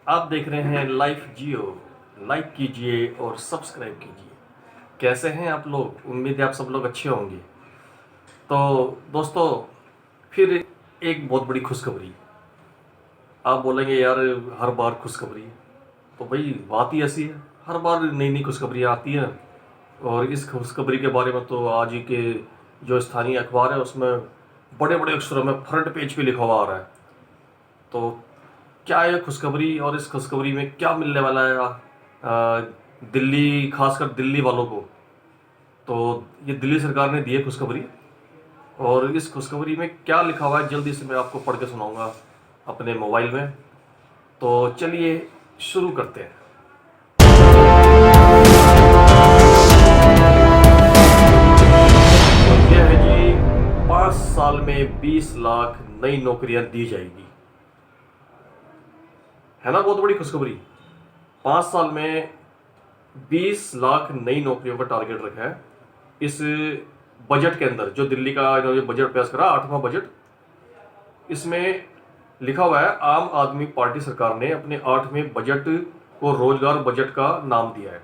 आप देख रहे हैं लाइफ जियो। लाइक कीजिए और सब्सक्राइब कीजिए। कैसे हैं आप लोग? उम्मीद है आप सब लोग अच्छे होंगे। तो दोस्तों, फिर एक बहुत बड़ी खुशखबरी। आप बोलेंगे यार, हर बार खुशखबरी। तो भाई बात ही ऐसी है, हर बार नई नई खुशखबरियाँ आती हैं। और इस खुशखबरी के बारे में तो आज ही के जो स्थानीय अखबार है उसमें बड़े बड़े अक्षरों में फ्रंट पेज पे लिखा हुआ आ रहा है। तो क्या है खुशखबरी, और इस खुशखबरी में क्या मिलने वाला है दिल्ली, खासकर दिल्ली वालों को? तो ये दिल्ली सरकार ने दी है खुशखबरी। और इस खुशखबरी में क्या लिखा हुआ है जल्दी से मैं आपको पढ़ के सुनाऊंगा अपने मोबाइल में। तो चलिए शुरू करते हैं। तो ये है जी, 5 साल में 20 लाख नई नौकरियां दी जाएगी। है ना बहुत बड़ी खुशखबरी। 5 साल में 20 लाख नई नौकरियों का टारगेट रखा है इस बजट के अंदर। जो दिल्ली का जो बजट पेश करा, 8वां बजट, इसमें लिखा हुआ है आम आदमी पार्टी सरकार ने अपने 8वें बजट को रोजगार बजट का नाम दिया है।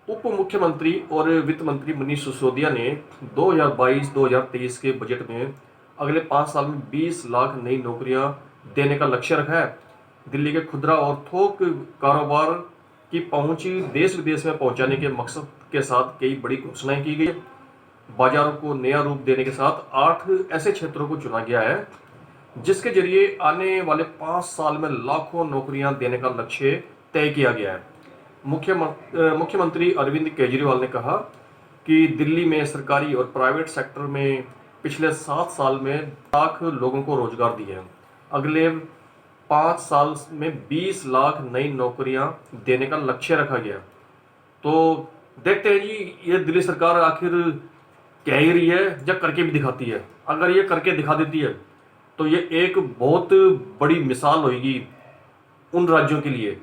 उप मुख्यमंत्री और वित्त मंत्री मनीष सिसोदिया ने 2022-2023 के बजट में अगले 5 साल में 20 लाख नई नौकरियां देने का लक्ष्य रखा है। दिल्ली के खुदरा और थोक कारोबार की पहुंच देश विदेश में पहुंचाने के मकसद के साथ कई बड़ी घोषणाएं की गई। बाजारों को नया रूप देने के साथ 8 ऐसे क्षेत्रों को चुना गया है जिसके जरिए आने वाले 5 साल में लाखों नौकरियां देने का लक्ष्य तय किया गया है। मुख्यमंत्री अरविंद केजरीवाल ने कहा कि दिल्ली में सरकारी और प्राइवेट सेक्टर में पिछले 7 साल में लाख लोगों को रोजगार दिए हैं। अगले 5 साल में 20 लाख नई नौकरियां देने का लक्ष्य रखा गया। तो देखते हैं जी, ये दिल्ली सरकार आखिर कह ही रही है या करके भी दिखाती है। अगर ये करके दिखा देती है तो ये एक बहुत बड़ी मिसाल होगी उन राज्यों के लिए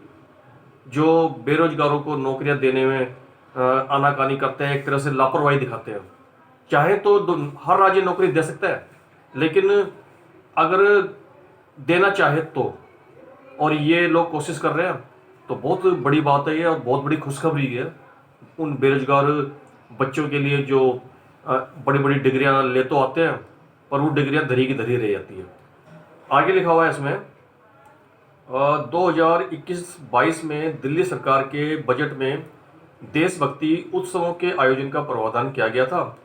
जो बेरोजगारों को नौकरियां देने में आनाकानी करते हैं, एक तरह से लापरवाही दिखाते हैं। चाहे तो हर राज्य नौकरी दे सकता है, लेकिन अगर देना चाहे तो, और ये लोग कोशिश कर रहे हैं, तो बहुत बड़ी बात है ये और बहुत बड़ी खुशखबरी है उन बेरोजगार बच्चों के लिए जो बड़ी बड़ी डिग्रियां ले तो आते हैं पर वो डिग्रियां धरी की धरी रह जाती है। आगे लिखा हुआ है इसमें 2021-22 में दिल्ली सरकार के बजट में देशभक्ति उत्सवों के आयोजन का प्रावधान किया गया था।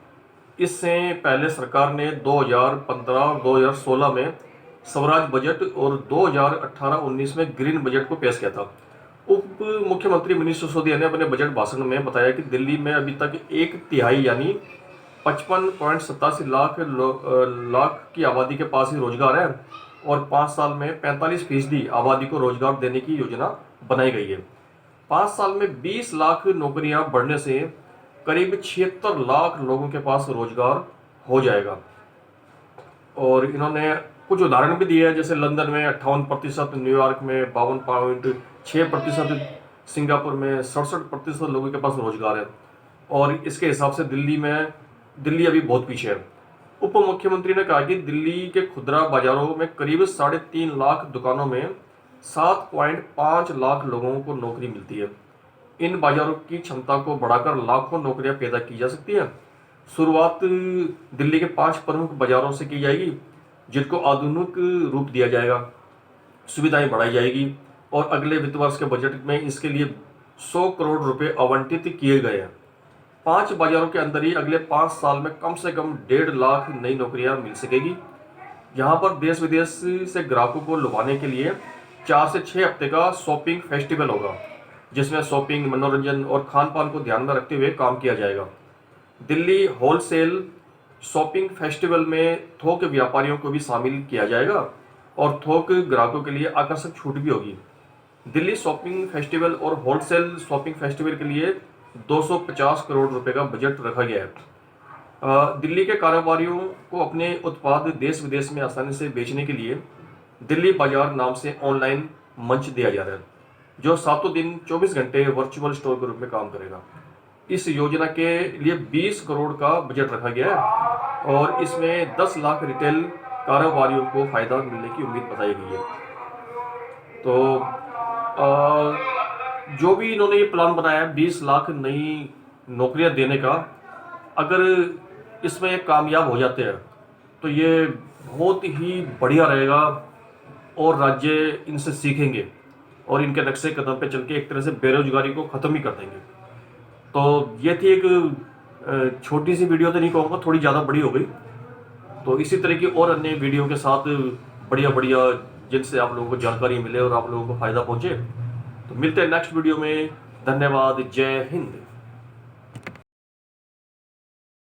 इससे पहले सरकार ने 2015-2016 में स्वराज बजट और 2018-19 में ग्रीन बजट को पेश किया था। उप मुख्यमंत्री मनीष सिसोदिया ने अपने बजट भाषण में बताया कि दिल्ली में अभी तक 1/3 यानी 55.87 लाख की आबादी के पास ही रोजगार है और 5 साल में 45% आबादी को रोजगार देने की योजना बनाई गई है। 5 साल में 20 लाख नौकरियां बढ़ने से करीब 76 लाख लोगों के पास रोजगार हो जाएगा। और इन्होंने कुछ उदाहरण भी दिए हैं, जैसे लंदन में 58%, न्यूयॉर्क में 52.6%, सिंगापुर में 67% लोगों के पास रोजगार है। और इसके हिसाब से दिल्ली अभी बहुत पीछे है। उप मुख्यमंत्री ने कहा कि दिल्ली के खुदरा बाजारों में करीब 3.5 लाख दुकानों में 7.5 लाख लोगों को नौकरी मिलती है। इन बाजारों की क्षमता को बढ़ाकर लाखों नौकरियां पैदा की जा सकती हैं। शुरुआत दिल्ली के 5 प्रमुख बाजारों से की जाएगी जिनको आधुनिक रूप दिया जाएगा, सुविधाएं बढ़ाई जाएगी और अगले वित्त वर्ष के बजट में इसके लिए 100 करोड़ रुपए आवंटित किए गए हैं। 5 बाजारों के अंदर ही अगले 5 साल में कम से कम 1.5 लाख नई नौकरियां मिल सकेगी। यहाँ पर देश विदेश से ग्राहकों को लुभाने के लिए 4 से 6 हफ्ते का शॉपिंग फेस्टिवल होगा, जिसमें शॉपिंग, मनोरंजन और खान पान को ध्यान में रखते हुए काम किया जाएगा। दिल्ली होलसेल शॉपिंग फेस्टिवल में थोक व्यापारियों को भी शामिल किया जाएगा और थोक ग्राहकों के लिए आकर्षक छूट भी होगी। दिल्ली शॉपिंग फेस्टिवल और होलसेल शॉपिंग फेस्टिवल के लिए 250 करोड़ रुपए का बजट रखा गया है। दिल्ली के कारोबारियों को अपने उत्पाद देश विदेश में आसानी से बेचने के लिए दिल्ली बाजार नाम से ऑनलाइन मंच दिया जा रहा है, जो 7 दिन 24 घंटे वर्चुअल स्टोर के रूप में काम करेगा। इस योजना के लिए 20 करोड़ का बजट रखा गया है और इसमें 10 लाख रिटेल कारोबारियों को फायदा मिलने की उम्मीद बताई गई है। तो जो भी इन्होंने ये प्लान बनाया है 20 लाख नई नौकरियां देने का, अगर इसमें ये कामयाब हो जाते हैं तो ये बहुत ही बढ़िया रहेगा और राज्य इनसे सीखेंगे और इनके नक्शे कदम पे चल के एक तरह से बेरोजगारी को ख़त्म ही कर देंगे। तो ये थी एक छोटी सी वीडियो, तो नहीं कहूँगा, थोड़ी ज़्यादा बड़ी हो गई। तो इसी तरह की और अन्य वीडियो के साथ बढ़िया बढ़िया जिनसे आप लोगों को जानकारी मिले और आप लोगों को फ़ायदा पहुँचे, तो मिलते हैं नेक्स्ट वीडियो में। धन्यवाद। जय हिंद।